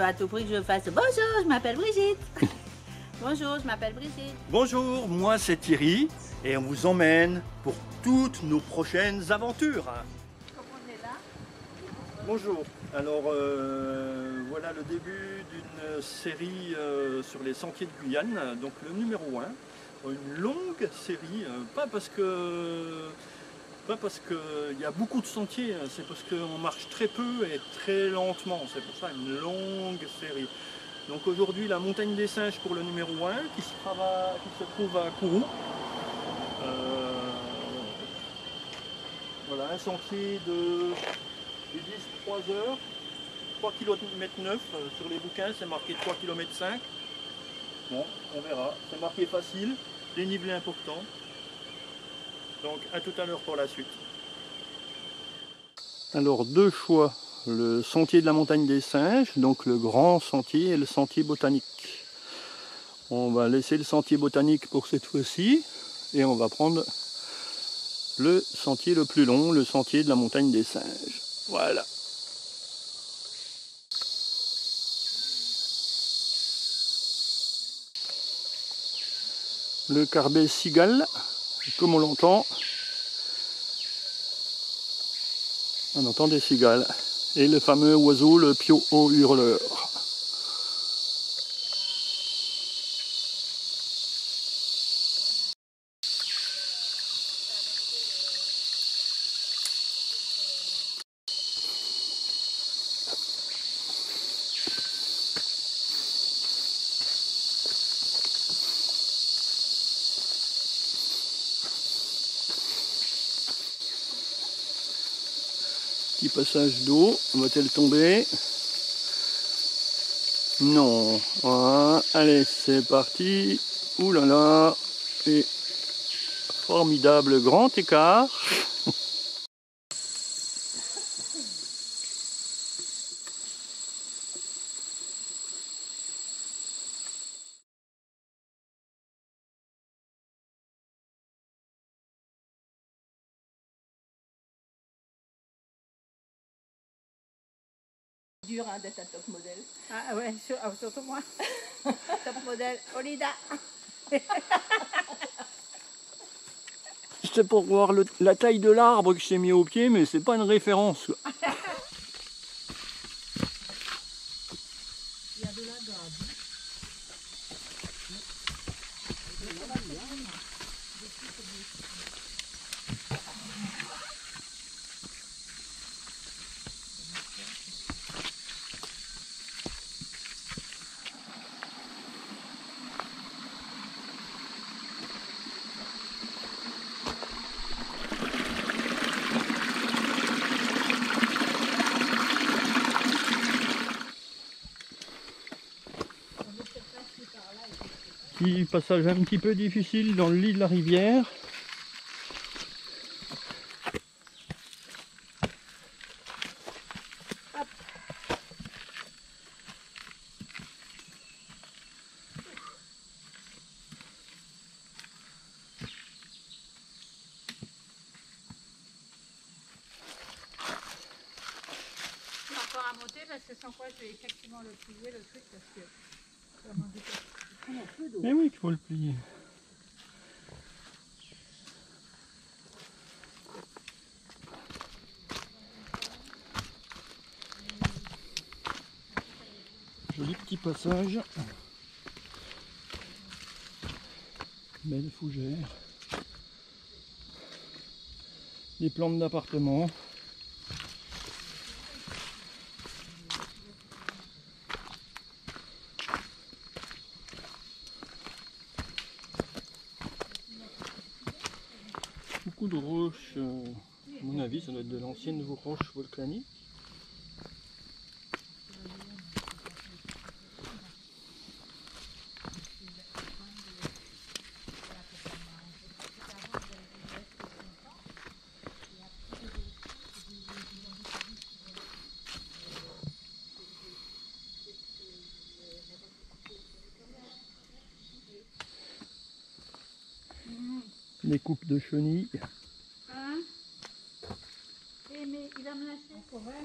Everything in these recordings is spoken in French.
veux à tout prix que je fasse « Bonjour, je m'appelle Brigitte !» Bonjour, je m'appelle Brigitte. Bonjour, moi c'est Thierry et on vous emmène pour toutes nos prochaines aventures. Comme on est là. Bonjour, alors voilà le début d'une série sur les sentiers de Guyane, donc le numéro 1. Une longue série, pas parce qu'il y a beaucoup de sentiers, c'est parce qu'on marche très peu et très lentement, c'est pour ça une longue série. Donc aujourd'hui la montagne des singes pour le numéro 1 qui se trouve à Kourou. Voilà un sentier de 3 heures, 3 km 9 sur les bouquins c'est marqué 3 km 5. Bon, on verra, c'est marqué facile, dénivelé important. Donc à tout à l'heure pour la suite. Alors deux choix. Le sentier de la montagne des singes, donc le grand sentier et le sentier botanique. On va laisser le sentier botanique pour cette fois-ci et on va prendre le sentier le plus long, le sentier de la montagne des singes. Voilà. Le carbet cigale, comme on l'entend, on entend des cigales. Et le fameux oiseau, le piau-haut hurleur. Petit passage d'eau, va-t-elle tomber? Non. Voilà. Allez, c'est parti. Ouh là là. Et formidable grand écart. Dur hein, d'être un top modèle. Ah ouais, surtout moi. Top modèle, Olida. C'était pour voir la taille de l'arbre que j'ai mis au pied, mais c'est pas une référence. Il y a de la garde. Petit passage un petit peu difficile dans le lit de la rivière. Encore à monter parce que sans quoi je vais effectivement le plier le truc parce que Mais oui qu'il faut le plier. Joli petit passage. Belle fougère. Des plantes d'appartement. Beaucoup de roches, à mon avis ça doit être de l'ancienne roche volcanique. Les coupes de chenilles. hein? Eh mais il va me lâcher pour vrai.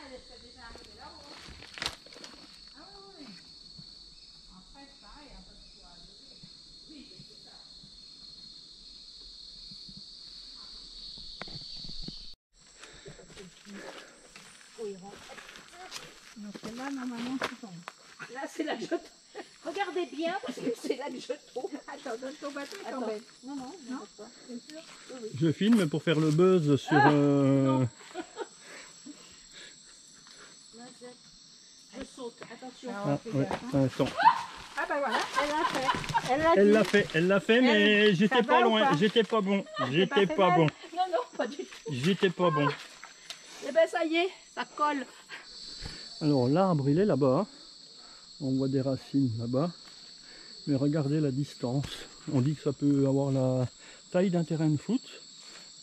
elle est déjà arrivée là-haut. Ah oui. En fait, pareil, un peu de poids. Oui, c'est ça. Donc c'est là, normalement, tu tombes. Là, c'est là que je tombe. Regardez bien, parce que c'est là que je tombe. Attends, ne tombe pas, tu Attends. tombes. Non, non, Non. pas. C'est sûr? Oui. Je filme pour faire le buzz sur... non. Là, je saute, attention. Ah, ouais, attends. Ah ben voilà, elle l'a fait. Elle l'a fait, mais j'étais ça pas va ou loin, pas? j'étais pas bon, j'étais fait pas mal? bon, Non, non, pas du tout. j'étais pas bon. Eh ben ça y est, ça colle. Alors l'arbre il est là-bas, on voit des racines là-bas, mais regardez la distance. On dit que ça peut avoir la taille d'un terrain de foot,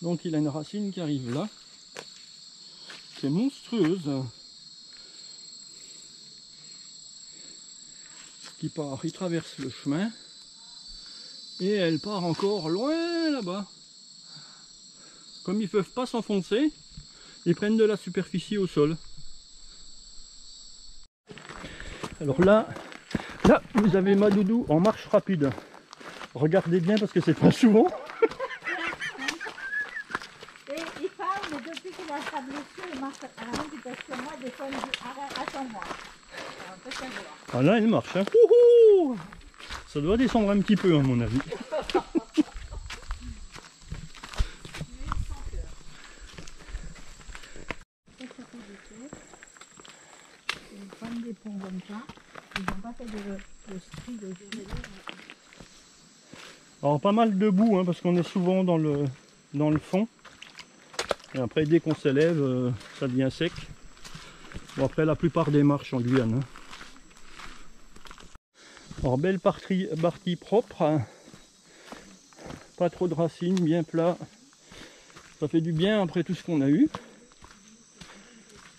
donc il a une racine qui arrive là. C'est monstrueuse. Qui part, il traverse le chemin et elle part encore loin là-bas. Comme ils ne peuvent pas s'enfoncer, ils prennent de la superficie au sol. Alors là, vous avez ma doudou en marche rapide. Regardez bien parce que c'est pas souvent. Et il parle, mais depuis qu'il a sa blessure, il marche à la même vitesse que moi, des fois il dit attends-moi. Alors, peut-être qu'elle voit. Ah là, elle marche. Hein. Wouhou, ça doit descendre un petit peu à mon avis. Ils prennent des ponts comme ça, ils n'ont pas fait de strie dessus. Alors pas mal de boue, hein, parce qu'on est souvent dans le fond. Et après dès qu'on s'élève, ça devient sec. Bon après la plupart des marches en Guyane. Hein. Alors belle partie propre. Hein. Pas trop de racines, bien plat. Ça fait du bien après tout ce qu'on a eu.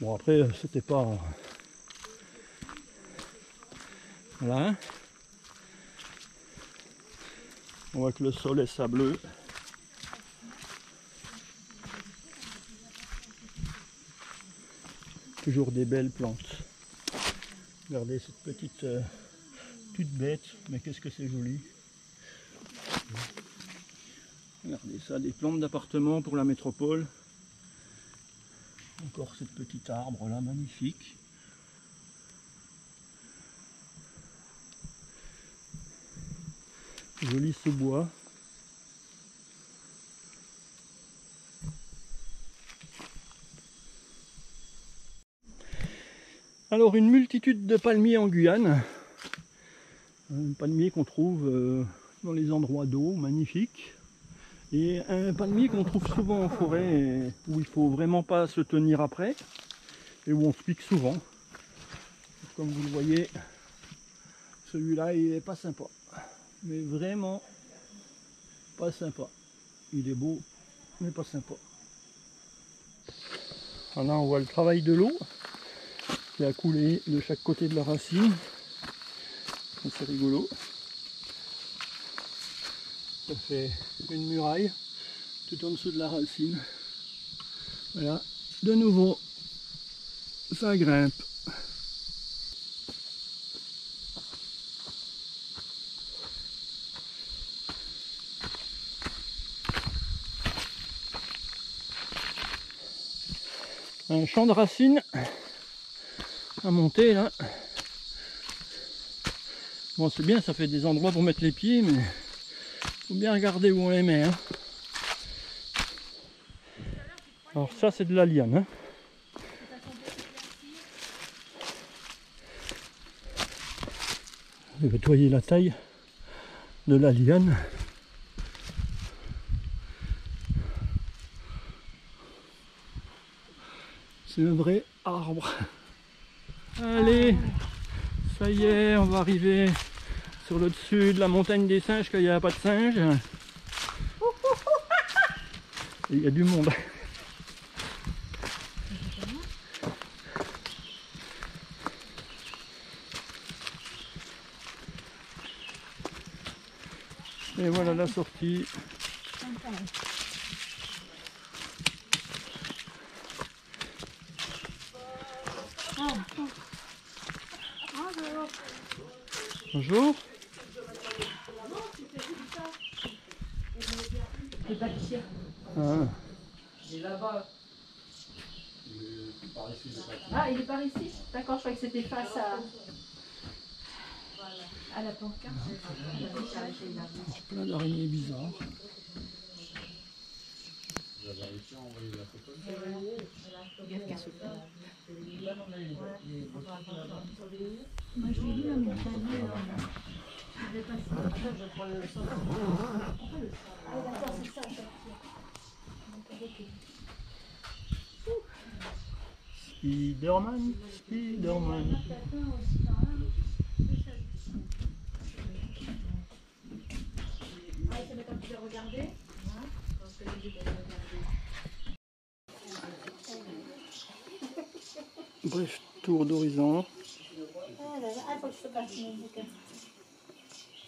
Bon après c'était pas... Voilà. On voit que le sol est sableux. Toujours des belles plantes. Regardez cette petite toute bête, mais qu'est-ce que c'est joli. Regardez ça, des plantes d'appartement pour la métropole. Encore cette petite arbre là, magnifique. Joli sous-bois. Alors une multitude de palmiers en Guyane. Un palmier qu'on trouve dans les endroits d'eau, magnifique. Et un palmier qu'on trouve souvent en forêt, où il faut vraiment pas se tenir après. Et où on se pique souvent. Comme vous le voyez, celui-là il est pas sympa. Mais vraiment pas sympa. Il est beau, mais pas sympa. Là on voit le travail de l'eau qui a coulé de chaque côté de la racine. C'est rigolo. Ça fait une muraille tout en dessous de la racine. Voilà, de nouveau, ça grimpe. Un champ de racines à monter là. Bon c'est bien, ça fait des endroits pour mettre les pieds, mais faut bien regarder où on les met. Hein. Alors ça c'est de la liane. Hein. Vous voyez la taille de la liane. C'est un vrai arbre. Allez, ça y est, on va arriver sur le dessus de la montagne des singes, qu'il n'y a pas de singes. Et il y a du monde. Et voilà la sortie. Bonjour. Le pâtissier. Ah. Il est là-bas. Ah, il est par ici? D'accord, je croyais que c'était face à la pancarte. Plein d'araignées bizarres. Regarde qu'elle se prend. Moi, je l'ai vu à montagne. Je vais passer. Ah, d'accord, c'est ça. Spiderman, Spiderman. Ah, ça m'étonne de regarder. Bref, tour d'horizon. Ah là là, ah, faut que je te passe mon bouquin.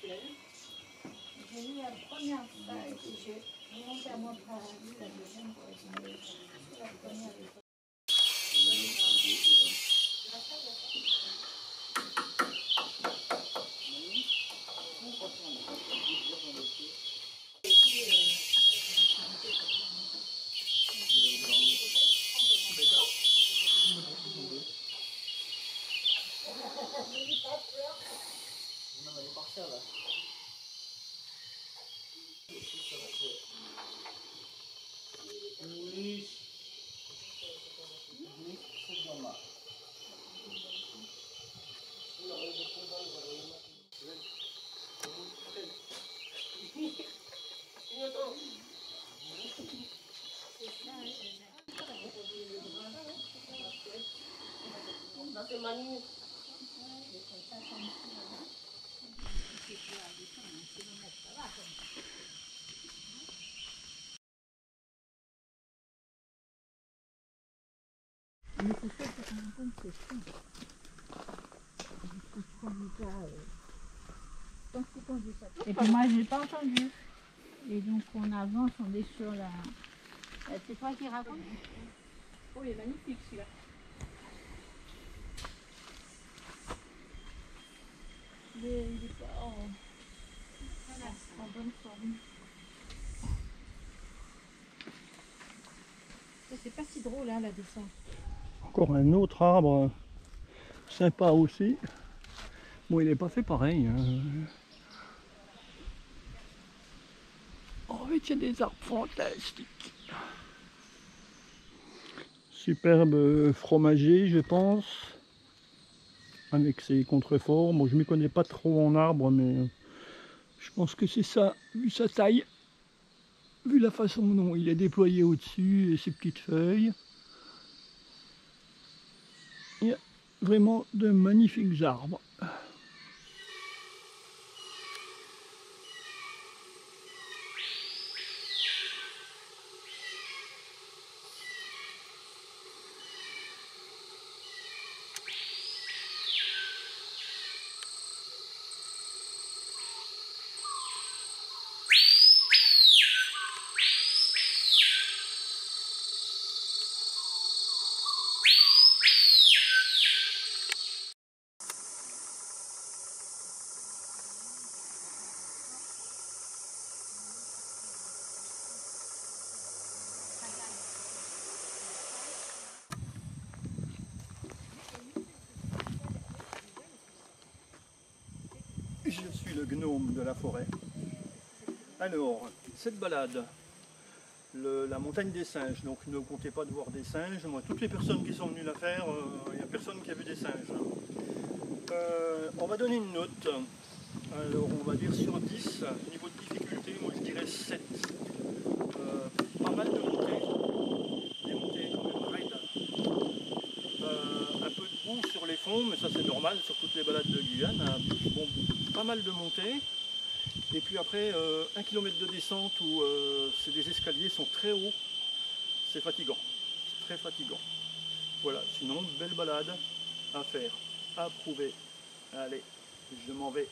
J'ai lu la première page et j'ai volontairement pas lu la deuxième pour essayer la première. Et puis moi, je n'ai pas entendu. Et donc, on avance, on est sur la... C'est toi qui racontes? Oh, il est magnifique celui-là. Il est pas en bonne forme. C'est pas si drôle, hein, la descente. Encore un autre arbre sympa aussi. Bon, il n'est pas fait pareil. Hein. Oh, mais il y a des arbres fantastiques. Superbe fromager, je pense. Avec ses contreforts. Bon, je ne m'y connais pas trop en arbre, mais je pense que c'est ça, vu sa taille. Vu la façon dont il est déployé au-dessus et ses petites feuilles. Il y a vraiment de magnifiques arbres. Je suis le gnome de la forêt. Alors, cette balade, la montagne des singes, donc ne comptez pas de voir des singes. Moi, toutes les personnes qui sont venues la faire, il n'y a personne qui a vu des singes. On va donner une note. Alors, on va dire sur 10, niveau de difficulté, moi je dirais 7. Pas mal de montées, des montées quand même raides. Un peu de boue sur les fonds, mais ça c'est normal sur toutes les balades de Guyane. Bon, pas mal de montées. Et puis après, 1 km de descente où des escaliers sont très hauts, c'est fatigant, c'est très fatigant. Voilà, sinon, belle balade à faire, approuvé. Allez, je m'en vais.